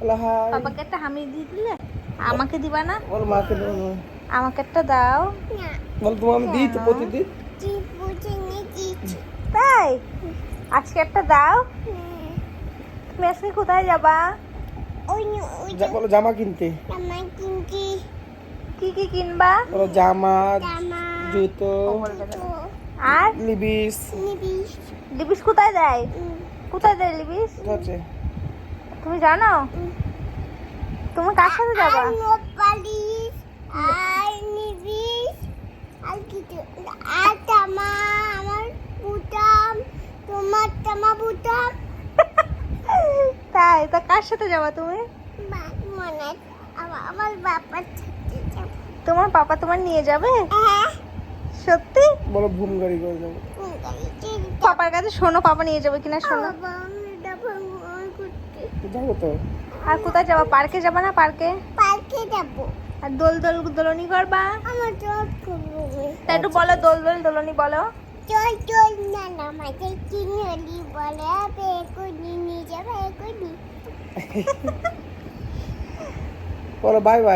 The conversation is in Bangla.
বলো হাই। পাপাকে একটা হামি দিয়ে দিলে, আমাকে দিবা না? বলো মাকে দাও না। আমাকে একটা দাও। বলো তোমার আমি দিই তো কেন? প্রতিদিন। তাই আজকে একটা দাও। তুমি আজকে কোথায় যাবা? বলো জামা কিনতে। কি কি কিনবা? বলো জামা, জুতো, ও বলবে না। আর লিবিস। লিবিস কোথায় দেয়? কোথায় দেয় লিবিস? আছে। তুমি জানো? তুমি কার সাথে যাবা? তাই তা কার সাথে যাবা তুমি? আমার বাবার সাথে যাব। তোমার পাপা তোমার নিয়ে যাবে? সত্যি? বলো ভুম গাড়ি করে যাবো। পাপার কাছে শোনো, পাপা নিয়ে যাবে কিনা শোনো। যাবো তো। আর কোথায় যাবা? পার্কে যাবা না? পার্কে পার্কে যাব। আর দোলনি করবা? আমার জল করবো। তা একটু বলো, দোলনি বলো। চল না না আমাকে চিনলি বলে বেগুনি নিয়ে যাবে বেগুনি। বলো বাই বাই।